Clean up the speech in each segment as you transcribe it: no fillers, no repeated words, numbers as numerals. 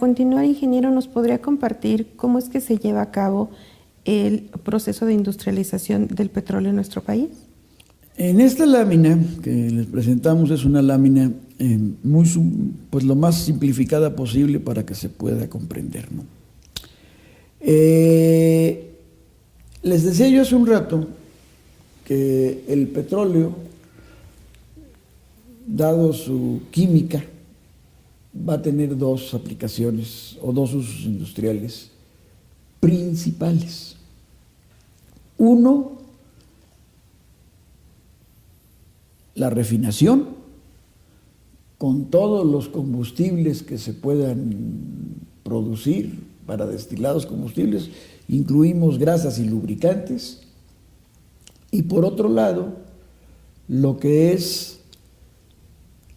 continuar, ingeniero, ¿nos podría compartir cómo es que se lleva a cabo el proceso de industrialización del petróleo en nuestro país? En esta lámina que les presentamos es una lámina pues lo más simplificada posible para que se pueda comprender, ¿no? Les decía yo hace un rato que el petróleo, dado su química, va a tener dos aplicaciones o dos usos industriales principales. Uno, la refinación, con todos los combustibles que se puedan producir para destilados combustibles, incluimos grasas y lubricantes. Y por otro lado, lo que es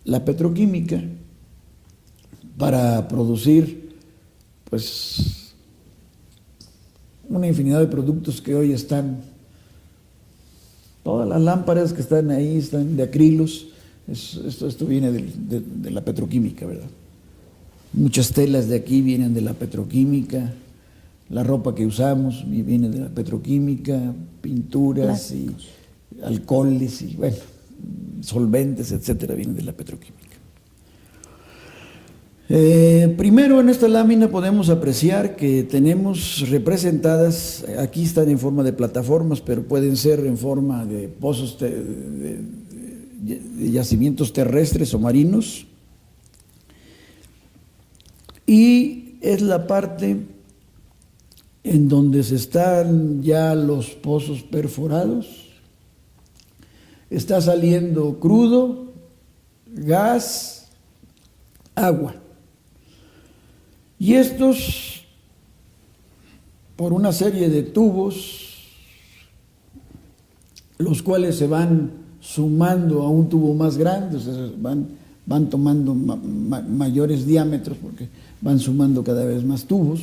la petroquímica, para producir pues una infinidad de productos que hoy están, todas las lámparas que están ahí están de acrilos. Esto viene de la petroquímica, ¿verdad? Muchas telas de aquí vienen de la petroquímica, la ropa que usamos viene de la petroquímica, pinturas y alcoholes y bueno, solventes, etcétera, vienen de la petroquímica. Primero, en esta lámina podemos apreciar que tenemos representadas, aquí están en forma de plataformas, pero pueden ser en forma de pozos de yacimientos terrestres o marinos, y es la parte en donde se están ya los pozos perforados, está saliendo crudo, gas, agua. Y estos, por una serie de tubos, los cuales se van sumando a un tubo más grande, o sea, van tomando mayores diámetros porque van sumando cada vez más tubos,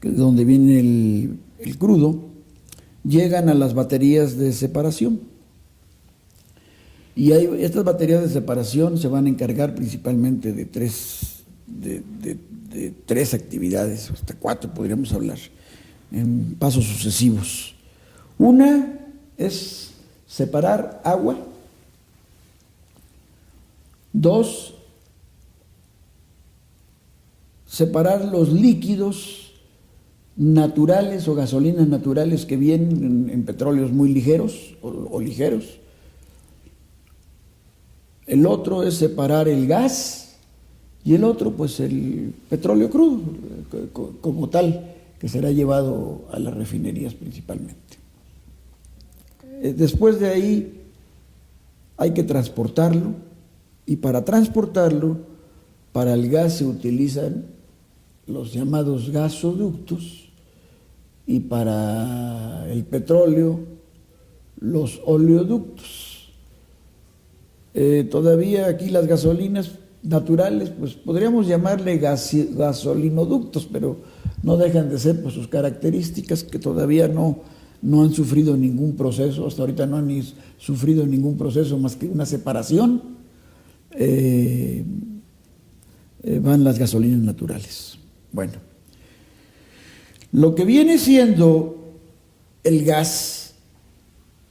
que donde viene el crudo, llegan a las baterías de separación. Y estas baterías de separación se van a encargar principalmente de tres actividades, hasta 4 podríamos hablar, en pasos sucesivos. Una es separar agua. 2, separar los líquidos naturales o gasolinas naturales que vienen en petróleos muy ligeros o ligeros. El otro es separar el gas. Y el otro, pues el petróleo crudo, como tal, que será llevado a las refinerías principalmente. Después de ahí hay que transportarlo, y para transportarlo, para el gas se utilizan los llamados gasoductos, y para el petróleo, los oleoductos. Todavía aquí las gasolinas naturales, pues podríamos llamarle gasolinoductos, pero no dejan de ser por sus características que todavía no han sufrido ningún proceso, hasta ahorita no han ni sufrido ningún proceso más que una separación, van las gasolinas naturales. Bueno, lo que viene siendo el gas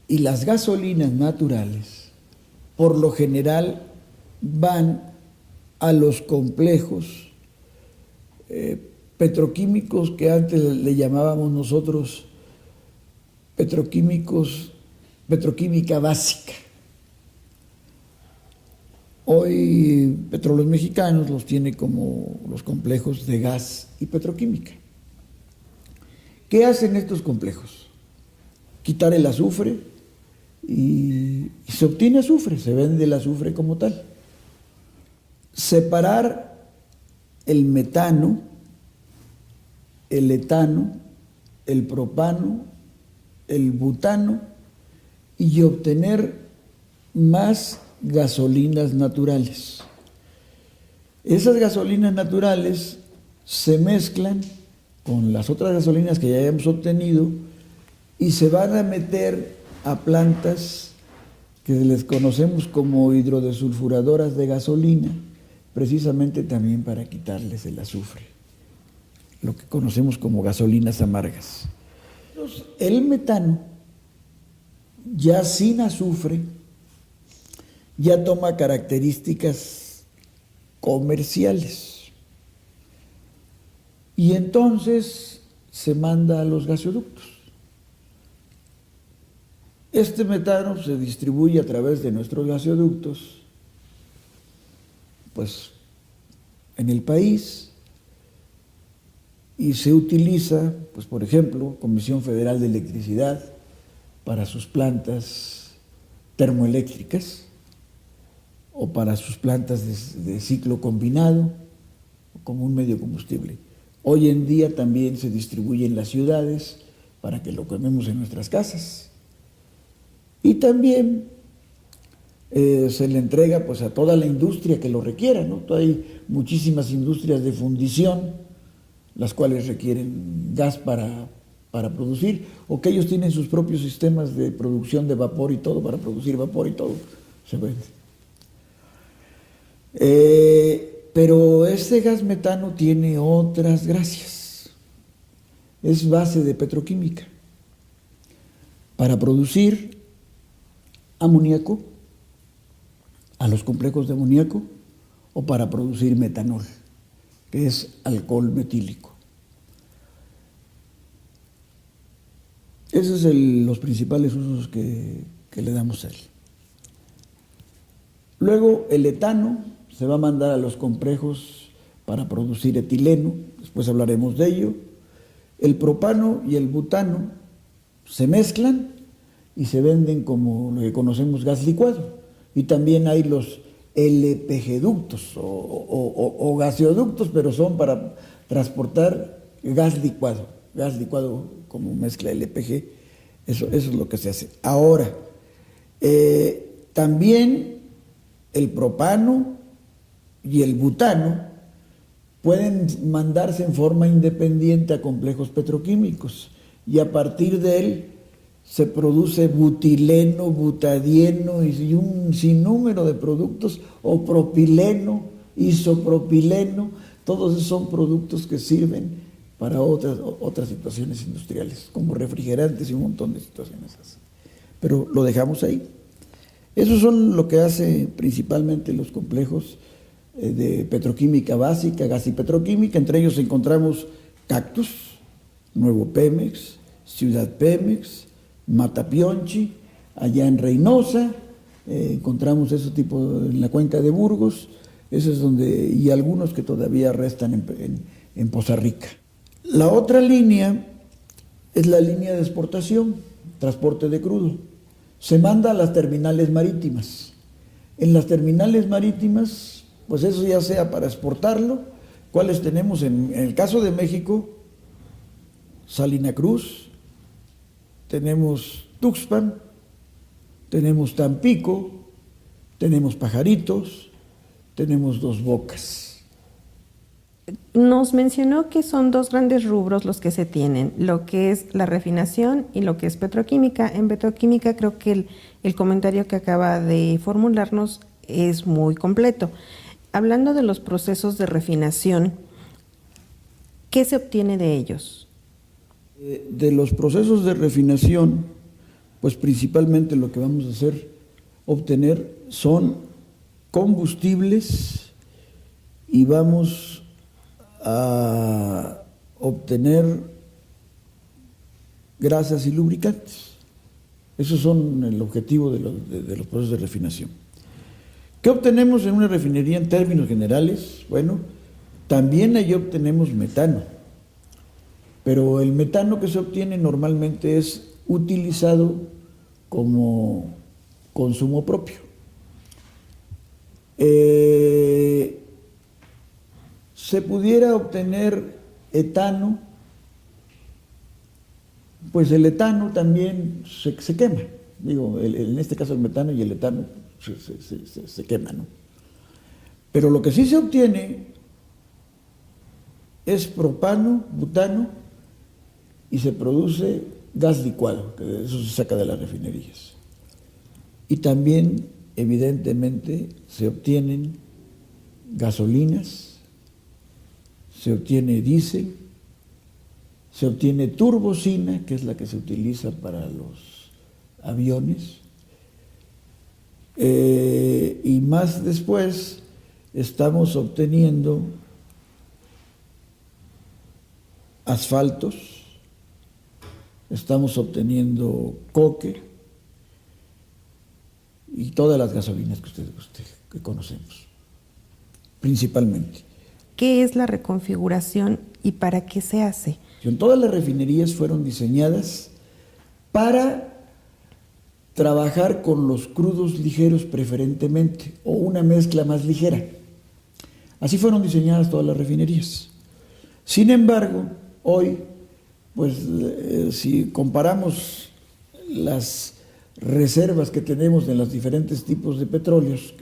y las gasolinas naturales, por lo general van a los complejos petroquímicos que antes le llamábamos nosotros petroquímica básica. Hoy Petróleos Mexicanos los tiene como los complejos de gas y petroquímica. ¿Qué hacen estos complejos? Quitar el azufre y se obtiene azufre, se vende el azufre como tal. Separar el metano, el etano, el propano, el butano y obtener más gasolinas naturales. Esas gasolinas naturales se mezclan con las otras gasolinas que ya hemos obtenido y se van a meter a plantas que les conocemos como hidrodesulfuradoras de gasolina, precisamente también para quitarles el azufre, lo que conocemos como gasolinas amargas. Entonces, el metano, ya sin azufre, ya toma características comerciales. Y entonces se manda a los gasoductos. Este metano se distribuye a través de nuestros gasoductos, pues, en el país, y se utiliza, pues, por ejemplo, Comisión Federal de Electricidad para sus plantas termoeléctricas o para sus plantas de ciclo combinado como un medio combustible. Hoy en día también se distribuye en las ciudades para que lo quememos en nuestras casas. Y también se le entrega, pues, a toda la industria que lo requiera, ¿no? Hay muchísimas industrias de fundición, las cuales requieren gas para producir, o que ellos tienen sus propios sistemas de producción de vapor y todo, para producir vapor y todo, se vende. Pero este gas metano tiene otras gracias. Es base de petroquímica para producir amoníaco, a los complejos de amoníaco, o para producir metanol, que es alcohol metílico. Esos son los principales usos que le damos a él. Luego el etano se va a mandar a los complejos para producir etileno, después hablaremos de ello. El propano y el butano se mezclan y se venden como lo que conocemos gas licuado. Y también hay los LPG ductos o gaseoductos, pero son para transportar gas licuado como mezcla LPG. Eso es lo que se hace. Ahora, también el propano y el butano pueden mandarse en forma independiente a complejos petroquímicos, y a partir de él se produce butileno, butadieno y un sinnúmero de productos, o propileno, isopropileno. Todos esos son productos que sirven para otras situaciones industriales, como refrigerantes y un montón de situaciones así. Pero lo dejamos ahí. Esos son lo que hace principalmente los complejos de petroquímica básica, gas y petroquímica. Entre ellos encontramos Cactus, Nuevo Pemex, Ciudad Pemex, Matapionchi, allá en Reynosa, encontramos ese tipo en la cuenca de Burgos, ese es donde, y algunos que todavía restan en Poza Rica. La otra línea es la línea de exportación, transporte de crudo. Se manda a las terminales marítimas. En las terminales marítimas, pues eso ya sea para exportarlo, ¿cuáles tenemos? En el caso de México, Salina Cruz, tenemos Tuxpan, tenemos Tampico, tenemos Pajaritos, tenemos Dos Bocas. Nos mencionó que son dos grandes rubros los que se tienen, lo que es la refinación y lo que es petroquímica. En petroquímica creo que el comentario que acaba de formularnos es muy completo. Hablando de los procesos de refinación, ¿qué se obtiene de ellos? De los procesos de refinación, pues principalmente lo que vamos a obtener son combustibles, y vamos a obtener grasas y lubricantes. Esos son el objetivo de los procesos de refinación. ¿Qué obtenemos en una refinería en términos generales? Bueno, también ahí obtenemos metano, pero el metano que se obtiene normalmente es utilizado como consumo propio. Se pudiera obtener etano, pues el etano también se quema. Digo, en este caso el metano y el etano se queman, ¿no? Pero lo que sí se obtiene es propano, butano, y se produce gas licuado, que eso se saca de las refinerías. Y también, evidentemente, se obtienen gasolinas, se obtiene diésel, se obtiene turbocina, que es la que se utiliza para los aviones, y más después estamos obteniendo asfaltos, estamos obteniendo coque y todas las gasolinas que conocemos, principalmente. ¿Qué es la reconfiguración y para qué se hace? Todas las refinerías fueron diseñadas para trabajar con los crudos ligeros preferentemente, o una mezcla más ligera. Así fueron diseñadas todas las refinerías. Sin embargo, hoy, pues si comparamos las reservas que tenemos de los diferentes tipos de petróleos,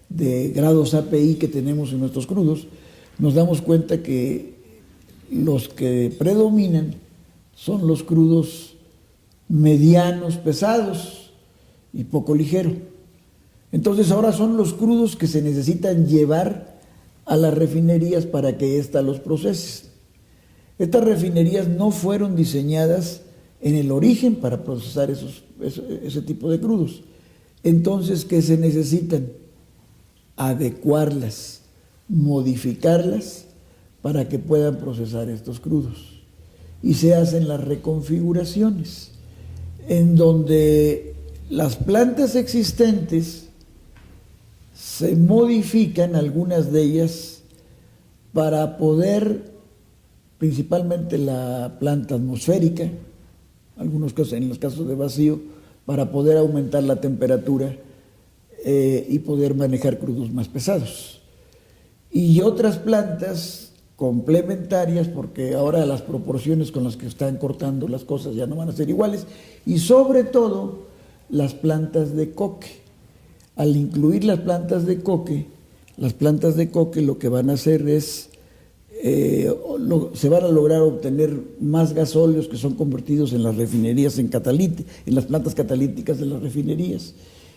de grados API que tenemos en nuestros crudos, nos damos cuenta que los que predominan son los crudos medianos, pesados y poco ligero. Entonces ahora son los crudos que se necesitan llevar a las refinerías para que éstas los procesen. Estas refinerías no fueron diseñadas en el origen para procesar ese tipo de crudos. Entonces, ¿qué se necesitan? Adecuarlas, modificarlas para que puedan procesar estos crudos. Y se hacen las reconfiguraciones, en donde las plantas existentes se modifican, algunas de ellas, para poder, principalmente la planta atmosférica, algunos casos, en los casos de vacío, para poder aumentar la temperatura y poder manejar crudos más pesados. Y otras plantas complementarias, porque ahora las proporciones con las que están cortando las cosas ya no van a ser iguales, y sobre todo las plantas de coque. Al incluir las plantas de coque lo que van a hacer es, se van a lograr obtener más gasóleos que son convertidos en las refinerías, en las plantas catalíticas de las refinerías,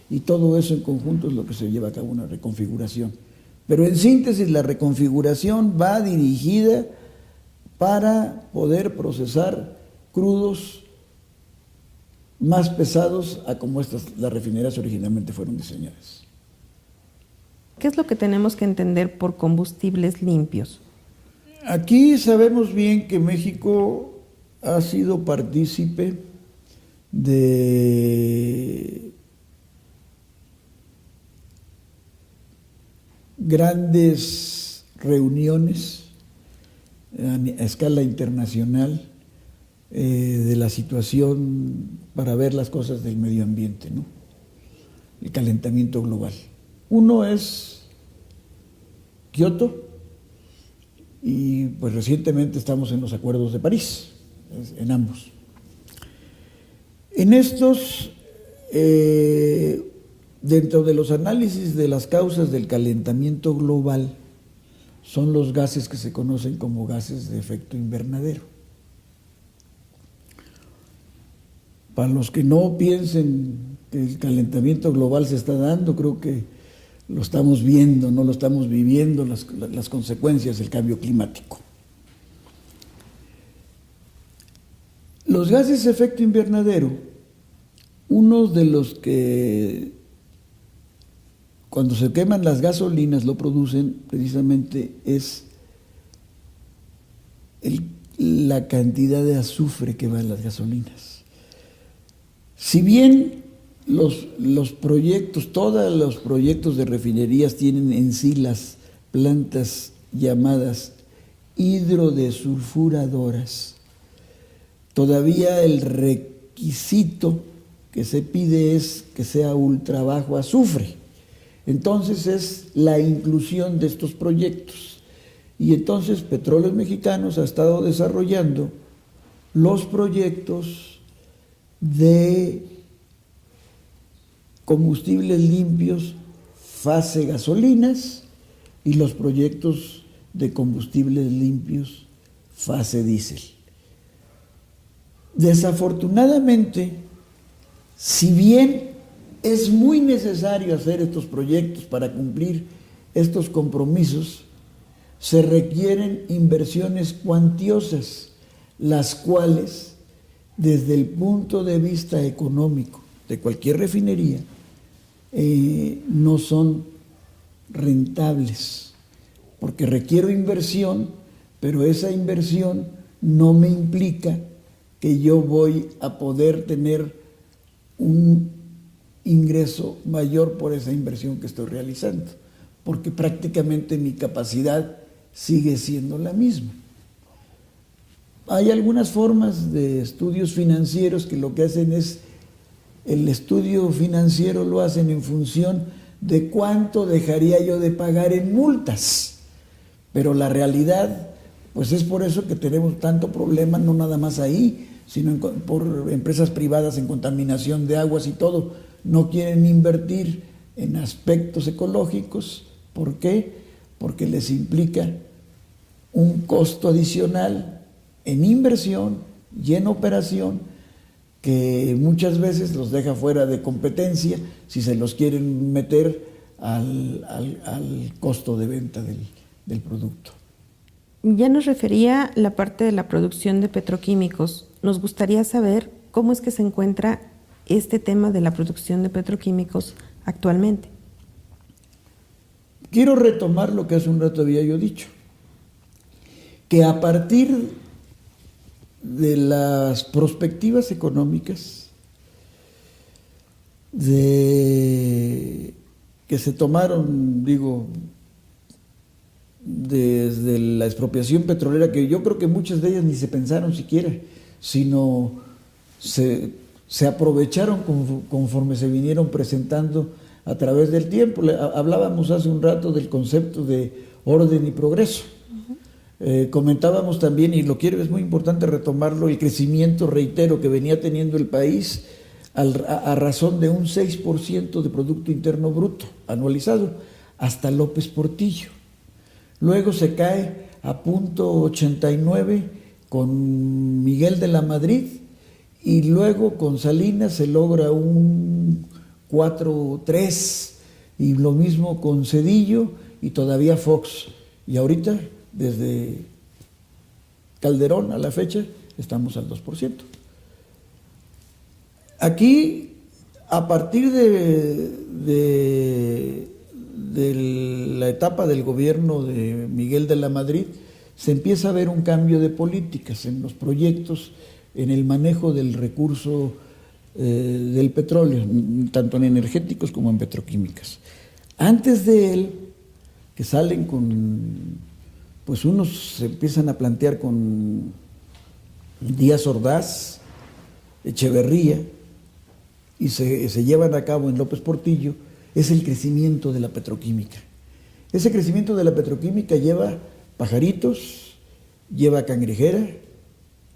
y todo eso en conjunto es lo que se lleva a cabo una reconfiguración. Pero en síntesis, la reconfiguración va dirigida para poder procesar crudos más pesados a como las refinerías originalmente fueron diseñadas. ¿Qué es lo que tenemos que entender por combustibles limpios? Aquí sabemos bien que México ha sido partícipe de grandes reuniones a escala internacional de la situación para ver las cosas del medio ambiente, ¿no? El calentamiento global. Uno es Kioto y pues recientemente estamos en los acuerdos de París, en ambos. En estos, dentro de los análisis de las causas del calentamiento global, son los gases que se conocen como gases de efecto invernadero. Para los que no piensen que el calentamiento global se está dando, creo que lo estamos viendo, no lo estamos viviendo, las consecuencias del cambio climático. Los gases de efecto invernadero, uno de los que cuando se queman las gasolinas lo producen precisamente es la cantidad de azufre que va en las gasolinas. Si bien los proyectos, todos los proyectos de refinerías tienen en sí las plantas llamadas hidrodesulfuradoras, todavía el requisito que se pide es que sea ultra bajo azufre. Entonces es la inclusión de estos proyectos. Y entonces Petróleos Mexicanos ha estado desarrollando los proyectos de combustibles limpios fase gasolinas y los proyectos de combustibles limpios fase diésel. Desafortunadamente, si bien es muy necesario hacer estos proyectos para cumplir estos compromisos, se requieren inversiones cuantiosas, las cuales, desde el punto de vista económico de cualquier refinería, no son rentables, porque requiero inversión, pero esa inversión no me implica que yo voy a poder tener un ingreso mayor por esa inversión que estoy realizando, porque prácticamente mi capacidad sigue siendo la misma. Hay algunas formas de estudios financieros que lo que hacen es, el estudio financiero lo hacen en función de cuánto dejaría yo de pagar en multas, pero la realidad, pues es por eso que tenemos tanto problema, no nada más ahí, sino por empresas privadas en contaminación de aguas y todo. No quieren invertir en aspectos ecológicos. ¿Por qué? Porque les implica un costo adicional en inversión y en operación que muchas veces los deja fuera de competencia si se los quieren meter al costo de venta del producto. Ya nos refería la parte de la producción de petroquímicos. Nos gustaría saber cómo es que se encuentra este tema de la producción de petroquímicos actualmente. Quiero retomar lo que hace un rato había yo dicho, que a partir de las perspectivas económicas que se tomaron, desde la expropiación petrolera, que yo creo que muchas de ellas ni se pensaron siquiera, sino se aprovecharon conforme se vinieron presentando a través del tiempo. Hablábamos hace un rato del concepto de orden y progreso. Comentábamos también, y es muy importante retomarlo, el crecimiento, reitero, que venía teniendo el país a razón de un 6% de Producto Interno Bruto anualizado, hasta López Portillo. Luego se cae a 0.89 con Miguel de la Madrid, y luego con Salinas se logra un 4.3, y lo mismo con Zedillo y todavía Fox. Y ahorita, desde Calderón a la fecha, estamos al 2%. Aquí, a partir de la etapa del gobierno de Miguel de la Madrid, se empieza a ver un cambio de políticas en los proyectos, en el manejo del recurso del petróleo, tanto en energéticos como en petroquímicas. Antes de él, que salen pues unos se empiezan a plantear con Díaz Ordaz, Echeverría, y se llevan a cabo en López Portillo, es el crecimiento de la petroquímica. Ese crecimiento de la petroquímica lleva Pajaritos, lleva Cangrejera,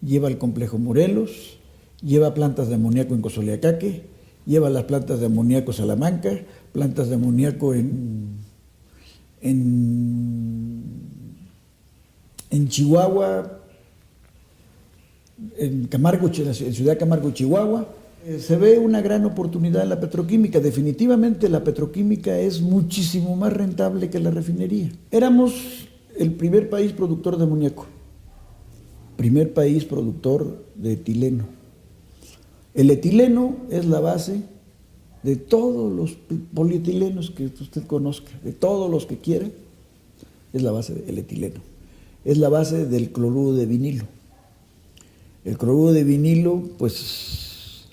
lleva el complejo Morelos, lleva plantas de amoníaco en Cozoleacaque, lleva las plantas de amoníaco Salamanca, plantas de amoníaco en Chihuahua, en Ciudad Camargo, Chihuahua. Se ve una gran oportunidad en la petroquímica. Definitivamente la petroquímica es muchísimo más rentable que la refinería. Éramos el primer país productor de amoníaco, primer país productor de etileno. El etileno es la base de todos los polietilenos que usted conozca, de todos los que quiera, es la base del etileno. Es la base del cloruro de vinilo. El cloruro de vinilo, pues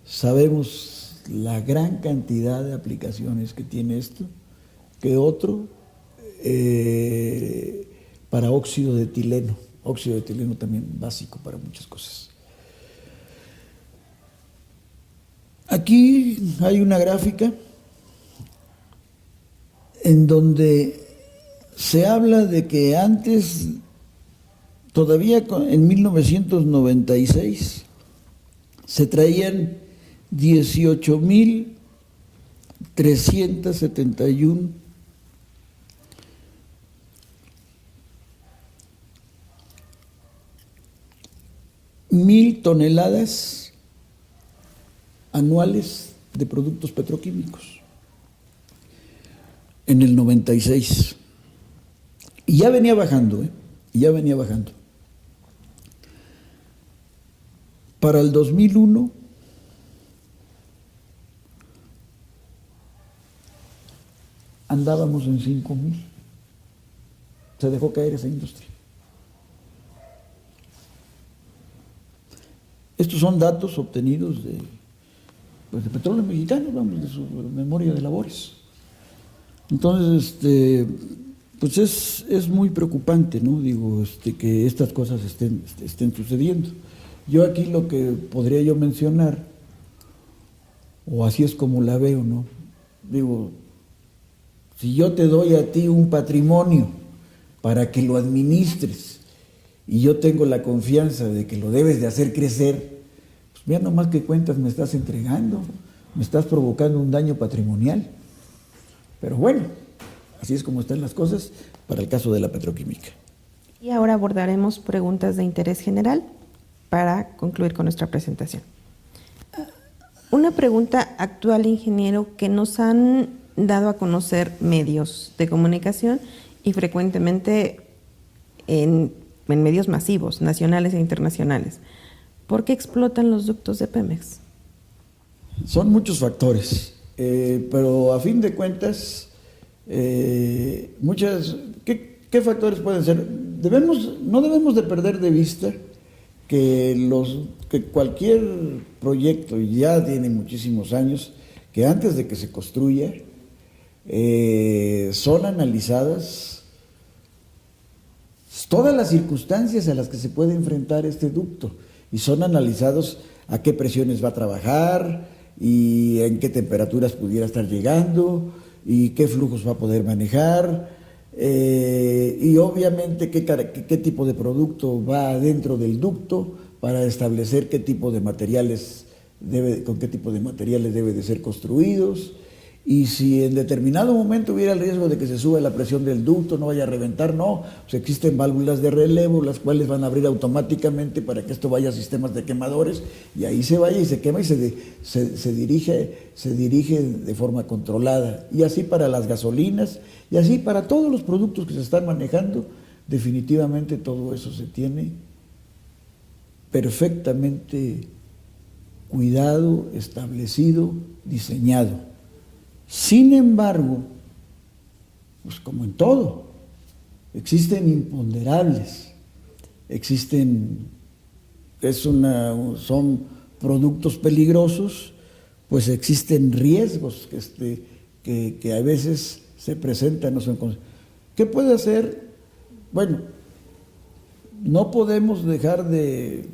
sabemos la gran cantidad de aplicaciones que tiene esto, que otro para óxido de etileno también básico para muchas cosas. Aquí hay una gráfica en donde se habla de que antes, todavía en 1996, se traían 18.371 toneladas anuales de productos petroquímicos. en el 96. Y ya venía bajando, y ya venía bajando. Para el 2001, andábamos en 5,000. Se dejó caer esa industria. Estos son datos obtenidos de Petróleo Mexicano, vamos, de su memoria de labores. Entonces, pues es muy preocupante, ¿no? Digo, que estas cosas estén sucediendo. Yo aquí lo que podría yo mencionar, o así es como la veo, ¿no? Digo, si yo te doy a ti un patrimonio para que lo administres y yo tengo la confianza de que lo debes de hacer crecer, pues mira nomás qué cuentas me estás entregando, me estás provocando un daño patrimonial. Pero bueno, así es como están las cosas para el caso de la petroquímica. Y ahora abordaremos preguntas de interés general para concluir con nuestra presentación. Una pregunta actual, ingeniero, que nos han dado a conocer medios de comunicación y frecuentemente en medios masivos, nacionales e internacionales. ¿Por qué explotan los ductos de Pemex? Son muchos factores, pero a fin de cuentas, ¿qué factores pueden ser? No debemos de perder de vista que cualquier proyecto, y ya tiene muchísimos años, que antes de que se construya, son analizadas todas las circunstancias a las que se puede enfrentar este ducto, y son analizados a qué presiones va a trabajar, y en qué temperaturas pudiera estar llegando, y qué flujos va a poder manejar, y obviamente qué tipo de producto va dentro del ducto para establecer qué tipo de materiales con qué tipo de materiales debe de ser construidos, y si en determinado momento hubiera el riesgo de que se suba la presión del ducto, no vaya a reventar, no, pues existen válvulas de relevo, las cuales van a abrir automáticamente para que esto vaya a sistemas de quemadores, y ahí se vaya y se quema y se dirige de forma controlada, y así para las gasolinas, y así para todos los productos que se están manejando. Definitivamente todo eso se tiene perfectamente cuidado, establecido, diseñado. Sin embargo, pues como en todo, existen imponderables, son productos peligrosos, pues existen riesgos que a veces se presentan. ¿Qué puede hacer? Bueno, no podemos dejar de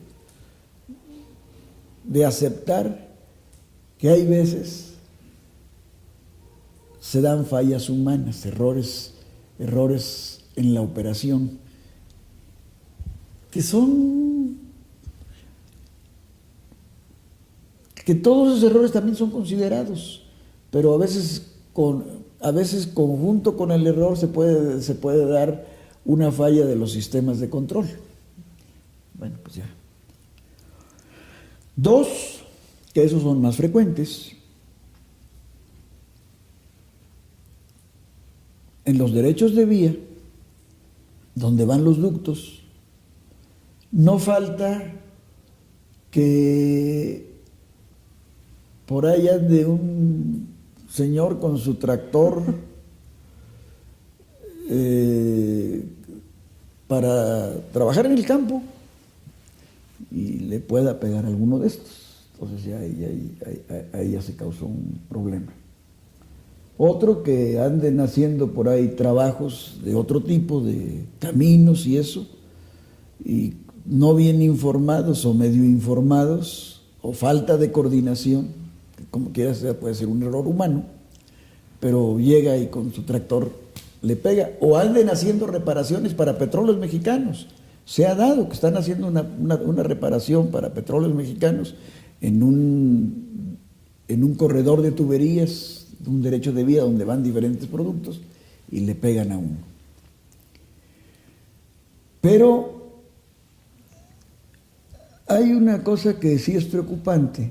aceptar que hay veces se dan fallas humanas, errores en la operación, que todos esos errores también son considerados, pero a veces conjunto con el error se puede dar una falla de los sistemas de control. Bueno, pues ya. Dos, que esos son más frecuentes. En los derechos de vía, donde van los ductos, no falta que por ahí ande un señor con su tractor para trabajar en el campo y le pueda pegar a alguno de estos. Entonces ya ahí ya se causó un problema. Otro, que anden haciendo por ahí trabajos de otro tipo, de caminos y eso, y no bien informados o medio informados, o falta de coordinación, que como quiera sea, puede ser un error humano, pero llega y con su tractor le pega, o anden haciendo reparaciones para Petróleos Mexicanos. Se ha dado que están haciendo una reparación para Petróleos Mexicanos en un corredor de tuberías, un derecho de vía donde van diferentes productos, y le pegan a uno. Pero hay una cosa que sí es preocupante,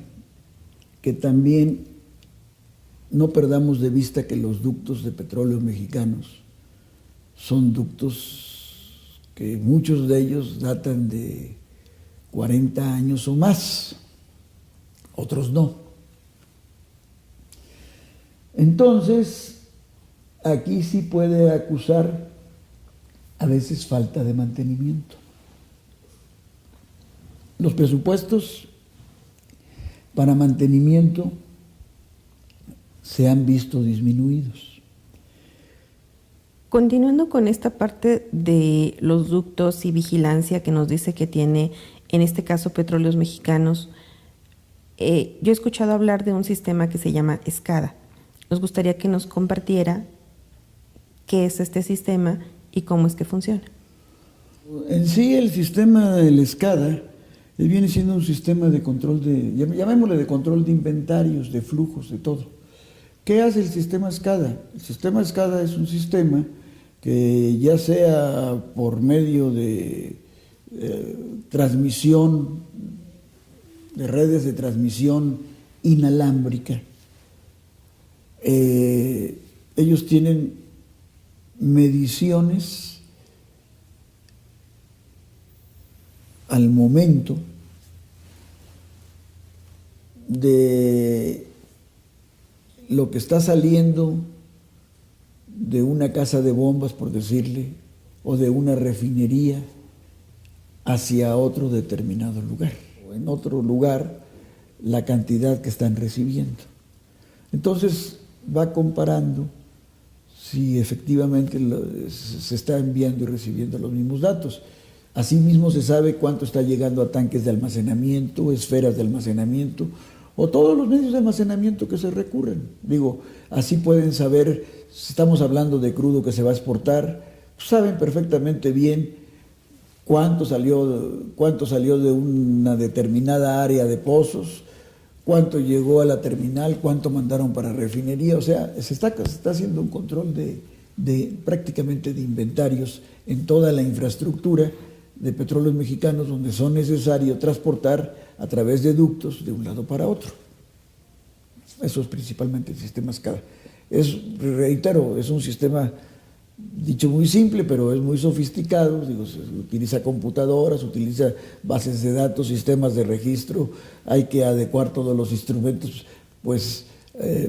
que también no perdamos de vista que los ductos de Petróleos Mexicanos son ductos que muchos de ellos datan de 40 años o más, otros no. Entonces, aquí sí puede acusar a veces falta de mantenimiento. Los presupuestos para mantenimiento se han visto disminuidos. Continuando con esta parte de los ductos y vigilancia que nos dice que tiene, en este caso, Petróleos Mexicanos, yo he escuchado hablar de un sistema que se llama SCADA. Nos gustaría que nos compartiera qué es este sistema y cómo es que funciona. En sí, el sistema del SCADA viene siendo un sistema de control llamémosle de control de inventarios, de flujos, de todo. ¿Qué hace el sistema SCADA? El sistema SCADA es un sistema que, ya sea por medio de transmisión, de redes de transmisión inalámbrica, ellos tienen mediciones al momento de lo que está saliendo de una casa de bombas, por decirle, o de una refinería hacia otro determinado lugar, o en otro lugar la cantidad que están recibiendo. Entonces va comparando si efectivamente se está enviando y recibiendo los mismos datos. Asimismo se sabe cuánto está llegando a tanques de almacenamiento, esferas de almacenamiento, o todos los medios de almacenamiento que se recurren. Digo, así pueden saber, si estamos hablando de crudo que se va a exportar, pues saben perfectamente bien cuánto salió de una determinada área de pozos, cuánto llegó a la terminal, cuánto mandaron para refinería. O sea, se está haciendo un control prácticamente de inventarios en toda la infraestructura de Petróleos Mexicanos, donde son necesarios transportar a través de ductos de un lado para otro. Eso es principalmente el sistema SCADA. Reitero, es un sistema dicho muy simple, pero es muy sofisticado. Digo, se utiliza computadoras, utiliza bases de datos, sistemas de registro. Hay que adecuar todos los instrumentos pues,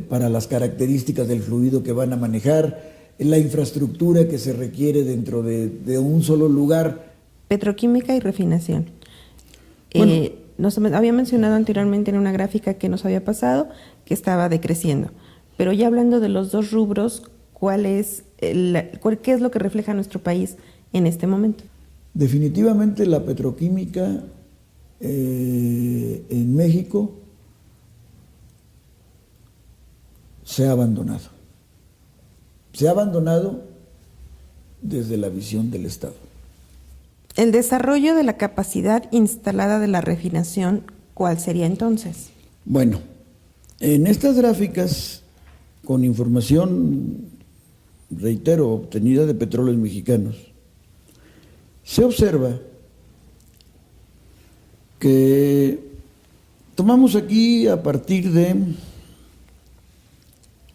para las características del fluido que van a manejar, la infraestructura que se requiere dentro de un solo lugar. Petroquímica y refinación. Bueno, Nos había mencionado anteriormente en una gráfica que nos había pasado que estaba decreciendo, pero ya hablando de los dos rubros, ¿qué es lo que refleja nuestro país en este momento? Definitivamente la petroquímica en México se ha abandonado. Se ha abandonado desde la visión del Estado. El desarrollo de la capacidad instalada de la refinación, ¿cuál sería entonces? Bueno, en estas gráficas, con información, reitero, obtenida de Petróleos Mexicanos, se observa que tomamos aquí a partir de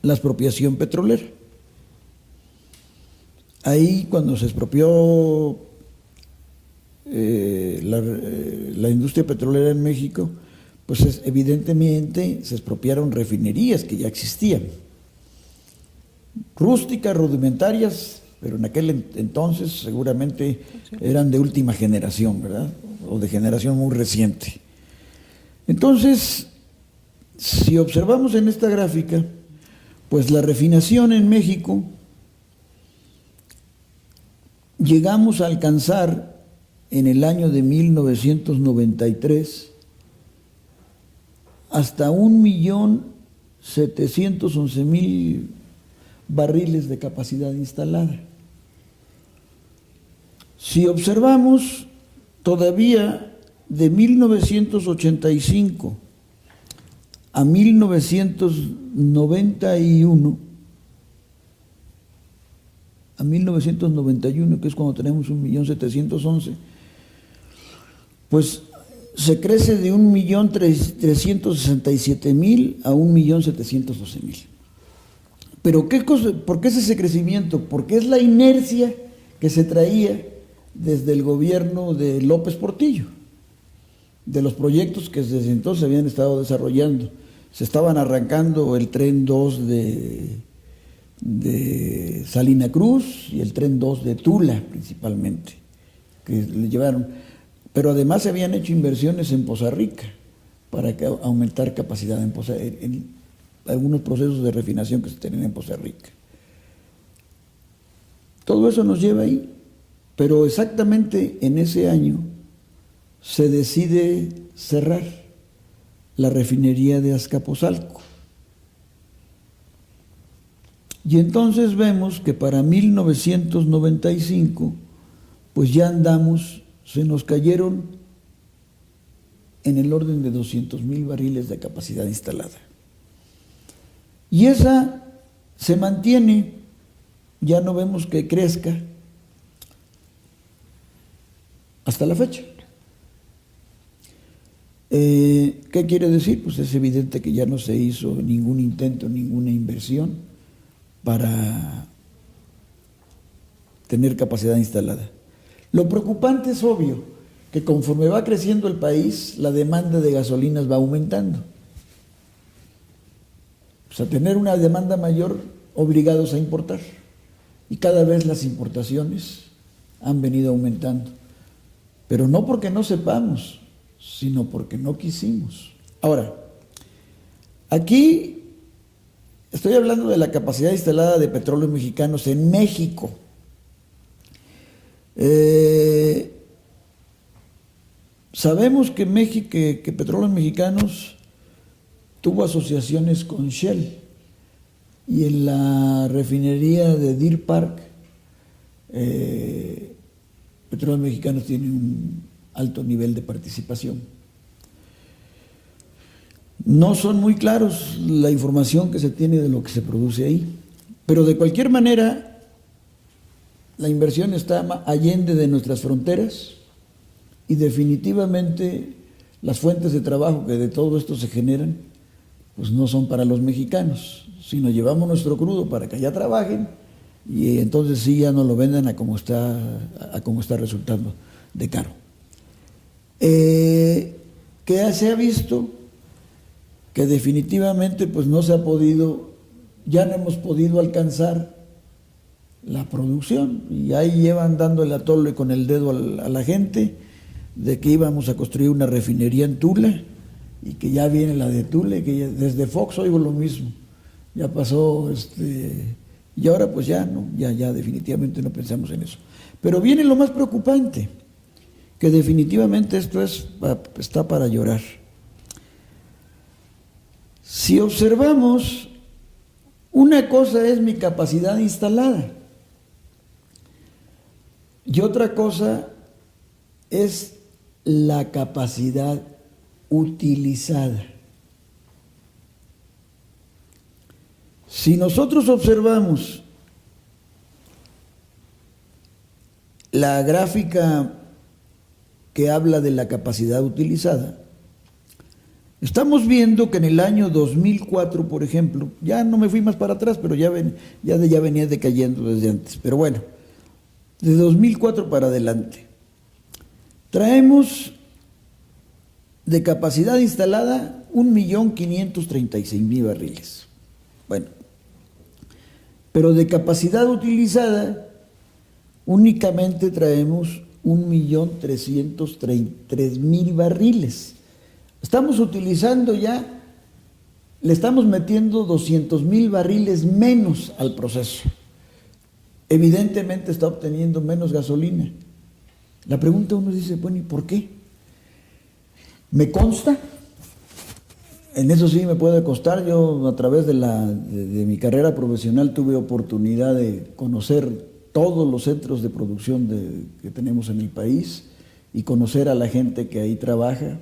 la expropiación petrolera. Ahí, cuando se expropió la industria petrolera en México, pues evidentemente se expropiaron refinerías que ya existían, rústicas, rudimentarias, pero en aquel entonces seguramente eran de última generación, ¿verdad? O de generación muy reciente. Entonces, si observamos en esta gráfica, pues la refinación en México, llegamos a alcanzar en el año de 1993 hasta 1.711.000 barriles de capacidad instalada. Si observamos todavía de 1985 a 1991, que es cuando tenemos 1.711.000, pues se crece de 1.367.000 a 1.712.000. Pero ¿por qué es ese crecimiento? Porque es la inercia que se traía desde el gobierno de López Portillo, de los proyectos que desde entonces se habían estado desarrollando. Se estaban arrancando el Tren 2 de Salina Cruz y el Tren 2 de Tula principalmente, que le llevaron. Pero además se habían hecho inversiones en Poza Rica para aumentar capacidad en algunos procesos de refinación que se tienen en Poza Rica. Todo eso nos lleva ahí, pero exactamente en ese año se decide cerrar la refinería de Azcapotzalco. Y entonces vemos que para 1995, pues ya se nos cayeron en el orden de 200,000 barriles de capacidad instalada. Y esa se mantiene, ya no vemos que crezca hasta la fecha. ¿Qué quiere decir? Pues es evidente que ya no se hizo ningún intento, ninguna inversión para tener capacidad instalada. Lo preocupante es obvio, que conforme va creciendo el país, la demanda de gasolinas va aumentando. Pues a tener una demanda mayor, obligados a importar. Y cada vez las importaciones han venido aumentando. Pero no porque no sepamos, sino porque no quisimos. Ahora, aquí estoy hablando de la capacidad instalada de Petróleos Mexicanos en México. Sabemos que Petróleos Mexicanos tuvo asociaciones con Shell, y en la refinería de Deer Park, Petróleos Mexicanos tiene un alto nivel de participación. No son muy claros la información que se tiene de lo que se produce ahí, pero de cualquier manera la inversión está allende de nuestras fronteras, y definitivamente las fuentes de trabajo que de todo esto se generan, pues no son para los mexicanos, sino llevamos nuestro crudo para que allá trabajen, y entonces sí ya no lo vendan a como está resultando de caro. ¿Qué se ha visto? Que definitivamente pues no se ha podido, ya no hemos podido alcanzar la producción, y ahí llevan dándole a tole con el dedo a la gente de que íbamos a construir una refinería en Tula, y que ya viene la de Tula, y que desde Fox oigo lo mismo, ya pasó, y ahora pues ya no, ya definitivamente no pensamos en eso. Pero viene lo más preocupante, que definitivamente esto está para llorar. Si observamos, una cosa es mi capacidad instalada, y otra cosa es la capacidad utilizada. Si nosotros observamos la gráfica que habla de la capacidad utilizada, estamos viendo que en el año 2004, por ejemplo, ya no me fui más para atrás, pero ya venía decayendo desde antes, pero bueno, de 2004 para adelante, traemos de capacidad instalada 1,536,000 barriles. Bueno, pero de capacidad utilizada únicamente traemos 1,333,000 barriles. Estamos utilizando ya, le estamos metiendo 200,000 barriles menos al proceso. Evidentemente está obteniendo menos gasolina. La pregunta uno dice, bueno, ¿y por qué? ¿Me consta? En eso sí me puede costar. Yo a través de mi carrera profesional tuve oportunidad de conocer todos los centros de producción que tenemos en el país y conocer a la gente que ahí trabaja,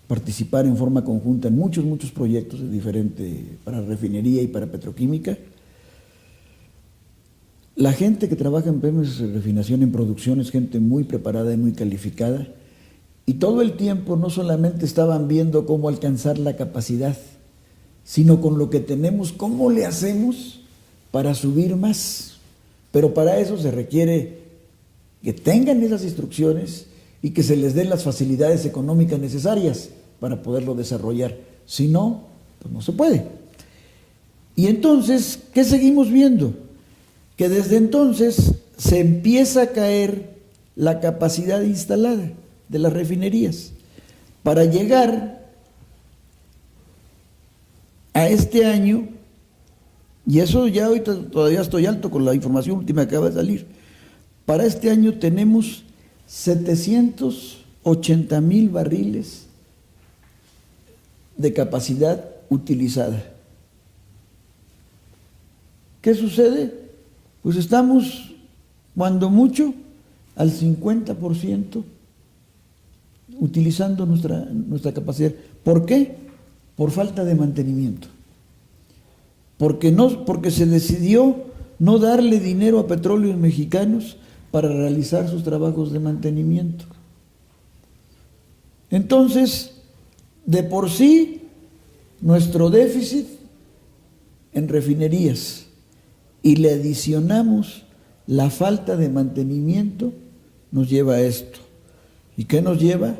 participar en forma conjunta en muchos proyectos para refinería y para petroquímica. La gente que trabaja en Pemex Refinación en producción es gente muy preparada y muy calificada, y todo el tiempo no solamente estaban viendo cómo alcanzar la capacidad, sino con lo que tenemos, ¿cómo le hacemos para subir más? Pero para eso se requiere que tengan esas instrucciones y que se les den las facilidades económicas necesarias para poderlo desarrollar. Si no, pues no se puede. Y entonces, ¿qué seguimos viendo? Que desde entonces se empieza a caer la capacidad instalada de las refinerías para llegar a este año, y eso ya ahorita todavía estoy alto con la información última que acaba de salir. Para este año tenemos 780,000 barriles de capacidad utilizada. ¿Qué sucede? Pues estamos, cuando mucho, al 50% utilizando nuestra capacidad. ¿Por qué? Por falta de mantenimiento. Porque se decidió no darle dinero a Petróleos Mexicanos para realizar sus trabajos de mantenimiento. Entonces, de por sí, nuestro déficit en refinerías, y le adicionamos la falta de mantenimiento, nos lleva a esto. ¿Y qué nos lleva?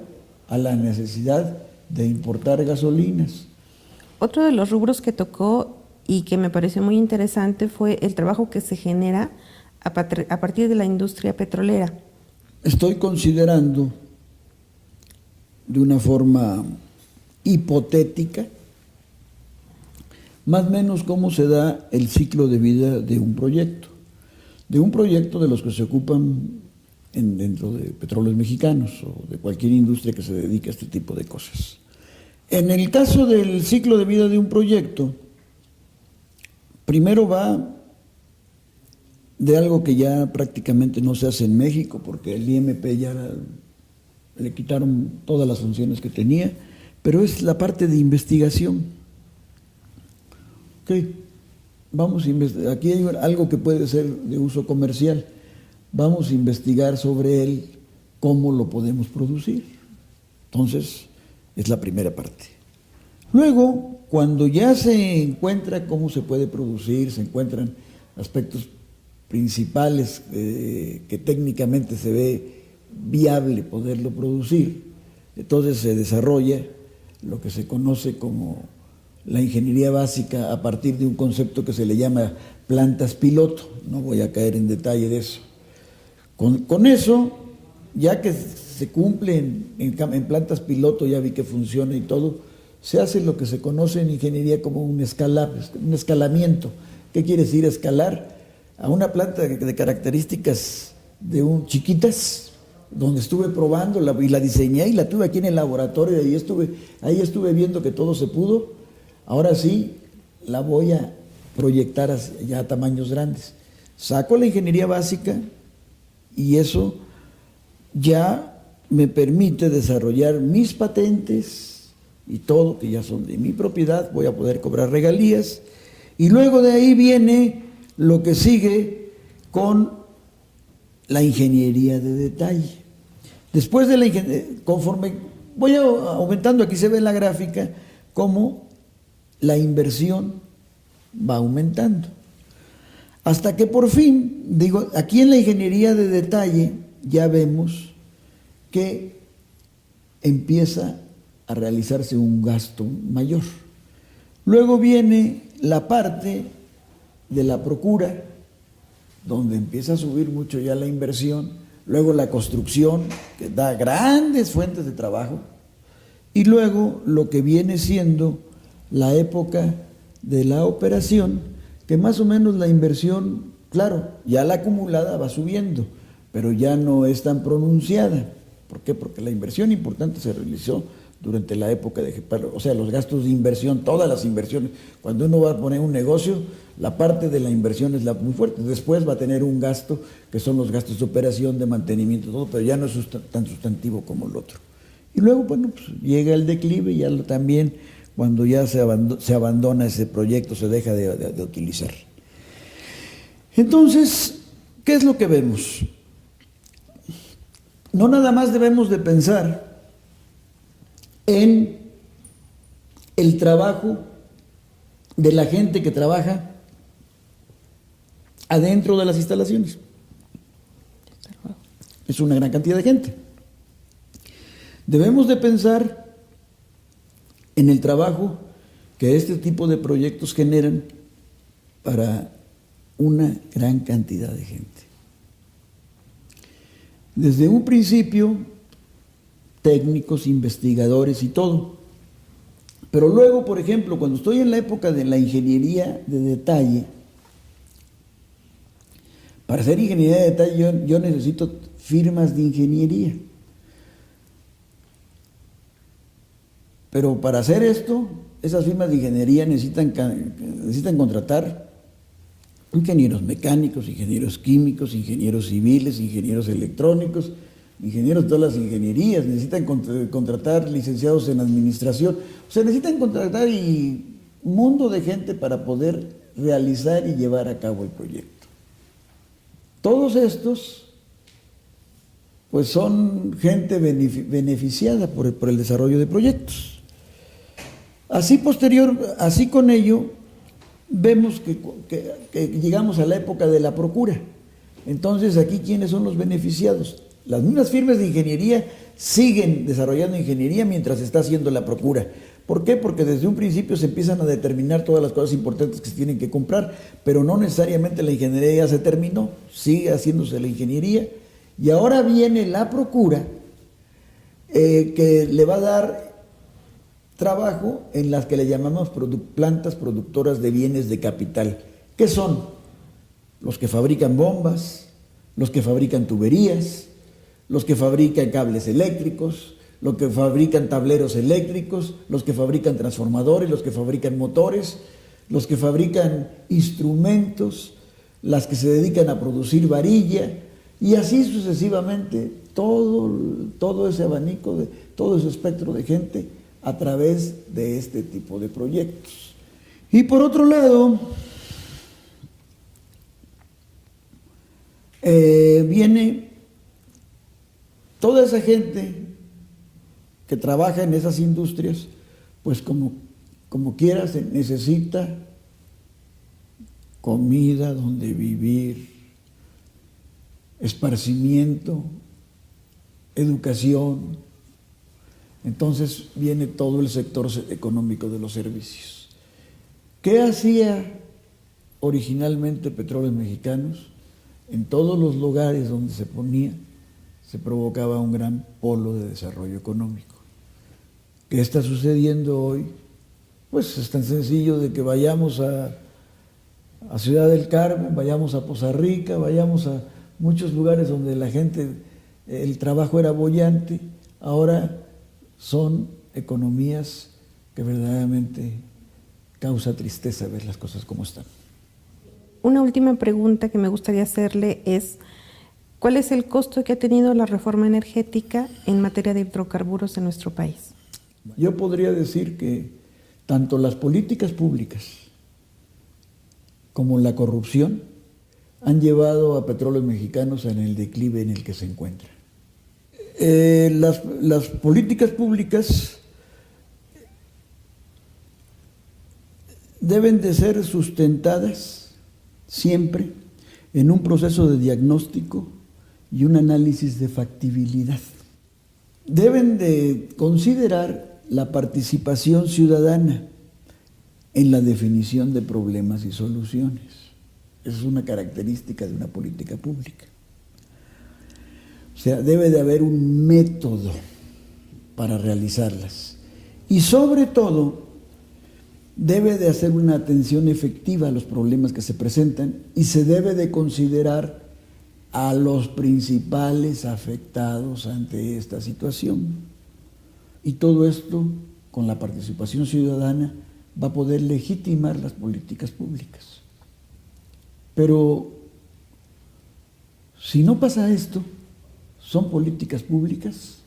A la necesidad de importar gasolinas. Otro de los rubros que tocó y que me pareció muy interesante fue el trabajo que se genera a partir de la industria petrolera. Estoy considerando de una forma hipotética más o menos cómo se da el ciclo de vida de un proyecto de los que se ocupan dentro de Petróleos Mexicanos o de cualquier industria que se dedique a este tipo de cosas. En el caso del ciclo de vida de un proyecto, primero va de algo que ya prácticamente no se hace en México, porque el IMP ya le quitaron todas las funciones que tenía, pero es la parte de investigación. Okay. Vamos a investigar. Aquí hay algo que puede ser de uso comercial. Vamos a investigar sobre él cómo lo podemos producir. Entonces, es la primera parte. Luego, cuando ya se encuentra cómo se puede producir, se encuentran aspectos principales que técnicamente se ve viable poderlo producir, entonces se desarrolla lo que se conoce como la ingeniería básica a partir de un concepto que se le llama plantas piloto. No voy a caer en detalle de eso. Con eso, ya que se cumple en plantas piloto, ya vi que funciona y todo, se hace lo que se conoce en ingeniería como un escalamiento. ¿Qué quiere decir escalar? A una planta de características chiquitas, donde estuve probándola y la diseñé y la tuve aquí en el laboratorio y ahí estuve viendo que todo se pudo. Ahora sí, la voy a proyectar ya a tamaños grandes. Saco la ingeniería básica y eso ya me permite desarrollar mis patentes y todo, que ya son de mi propiedad, voy a poder cobrar regalías. Y luego de ahí viene lo que sigue con la ingeniería de detalle. Después de conforme voy aumentando, aquí se ve en la gráfica cómo la inversión va aumentando. Hasta que por fin, digo, aquí en la ingeniería de detalle ya vemos que empieza a realizarse un gasto mayor. Luego viene la parte de la procura, donde empieza a subir mucho ya la inversión, luego la construcción, que da grandes fuentes de trabajo, y luego lo que viene siendo la época de la operación, que más o menos la inversión, claro, ya la acumulada va subiendo, pero ya no es tan pronunciada. ¿Por qué? Porque la inversión importante se realizó durante la época o sea, los gastos de inversión, todas las inversiones. Cuando uno va a poner un negocio, la parte de la inversión es muy fuerte. Después va a tener un gasto, que son los gastos de operación, de mantenimiento, todo, pero ya no es tan sustantivo como el otro. Y luego, bueno, pues llega el declive y ya también, cuando ya se abandona ese proyecto, se deja de utilizar. Entonces, ¿qué es lo que vemos? No nada más debemos de pensar en el trabajo de la gente que trabaja adentro de las instalaciones. Es una gran cantidad de gente. Debemos de pensar en el trabajo que este tipo de proyectos generan para una gran cantidad de gente. Desde un principio, técnicos, investigadores y todo. Pero luego, por ejemplo, cuando estoy en la época de la ingeniería de detalle, para hacer ingeniería de detalle yo necesito firmas de ingeniería. Pero para hacer esto, esas firmas de ingeniería necesitan contratar ingenieros mecánicos, ingenieros químicos, ingenieros civiles, ingenieros electrónicos, ingenieros de todas las ingenierías, necesitan contratar licenciados en administración, o sea, necesitan contratar un mundo de gente para poder realizar y llevar a cabo el proyecto. Todos estos, pues son gente beneficiada por el desarrollo de proyectos. Así con ello, vemos que llegamos a la época de la procura. Entonces, aquí, ¿quiénes son los beneficiados? Las mismas firmas de ingeniería siguen desarrollando ingeniería mientras se está haciendo la procura. ¿Por qué? Porque desde un principio se empiezan a determinar todas las cosas importantes que se tienen que comprar, pero no necesariamente la ingeniería ya se terminó, sigue haciéndose la ingeniería, y ahora viene la procura que le va a dar trabajo en las que le llamamos plantas productoras de bienes de capital. ¿Qué son? Los que fabrican bombas, los que fabrican tuberías, los que fabrican cables eléctricos, los que fabrican tableros eléctricos, los que fabrican transformadores, los que fabrican motores, los que fabrican instrumentos, las que se dedican a producir varilla, y así sucesivamente todo ese abanico, todo ese espectro de gente a través de este tipo de proyectos. Y por otro lado, viene toda esa gente que trabaja en esas industrias, pues como quiera se necesita comida donde vivir, esparcimiento, educación. Entonces viene todo el sector económico de los servicios. ¿Qué hacía originalmente Petróleos Mexicanos? En todos los lugares donde se ponía, se provocaba un gran polo de desarrollo económico. ¿Qué está sucediendo hoy? Pues es tan sencillo de que vayamos a Ciudad del Carmen, vayamos a Poza Rica, vayamos a muchos lugares donde la gente, el trabajo era boyante, ahora son economías que verdaderamente causa tristeza ver las cosas como están. Una última pregunta que me gustaría hacerle es, ¿cuál es el costo que ha tenido la reforma energética en materia de hidrocarburos en nuestro país? Yo podría decir que tanto las políticas públicas como la corrupción han llevado a Petróleos Mexicanos en el declive en el que se encuentra. Las políticas públicas deben de ser sustentadas siempre en un proceso de diagnóstico y un análisis de factibilidad. Deben de considerar la participación ciudadana en la definición de problemas y soluciones. Esa es una característica de una política pública. O sea, debe de haber un método para realizarlas. Y sobre todo, debe de hacer una atención efectiva a los problemas que se presentan y se debe de considerar a los principales afectados ante esta situación. Y todo esto, con la participación ciudadana, va a poder legitimar las políticas públicas. Pero si no pasa esto, ¿son políticas públicas?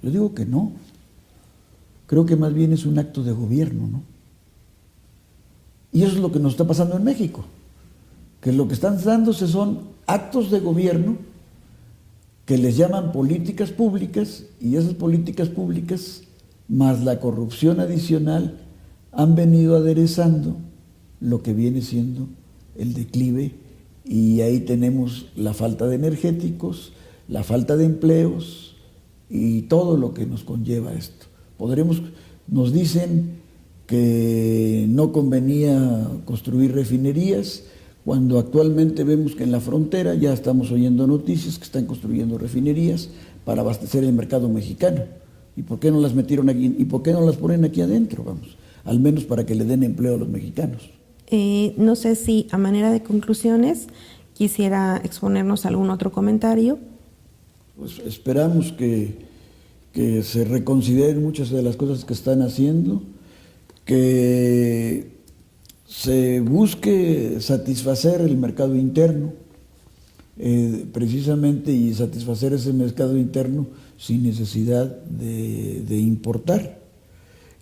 Yo digo que no. Creo que más bien es un acto de gobierno, ¿no? Y eso es lo que nos está pasando en México, que lo que están dándose son actos de gobierno que les llaman políticas públicas, y esas políticas públicas, más la corrupción adicional, han venido aderezando lo que viene siendo el declive, y ahí tenemos la falta de energéticos, la falta de empleos y todo lo que nos conlleva esto. Nos dicen que no convenía construir refinerías, cuando actualmente vemos que en la frontera ya estamos oyendo noticias que están construyendo refinerías para abastecer el mercado mexicano. ¿Y por qué no las metieron aquí? ¿Y por qué no las ponen aquí adentro? Vamos, al menos para que le den empleo a los mexicanos. No sé si a manera de conclusiones quisiera exponernos algún otro comentario. Pues esperamos que se reconsideren muchas de las cosas que están haciendo, que se busque satisfacer el mercado interno, precisamente, y satisfacer ese mercado interno sin necesidad de importar.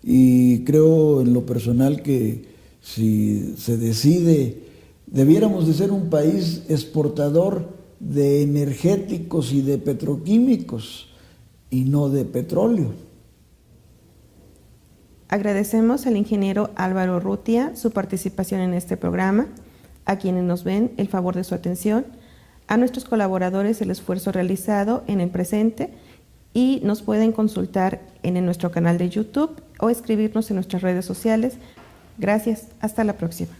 Y creo en lo personal que si se decide, debiéramos de ser un país exportador de energéticos y de petroquímicos y no de petróleo. Agradecemos al ingeniero Álvaro Urrutia su participación en este programa, a quienes nos ven el favor de su atención, a nuestros colaboradores el esfuerzo realizado en el presente, y nos pueden consultar en nuestro canal de YouTube o escribirnos en nuestras redes sociales. Gracias, hasta la próxima.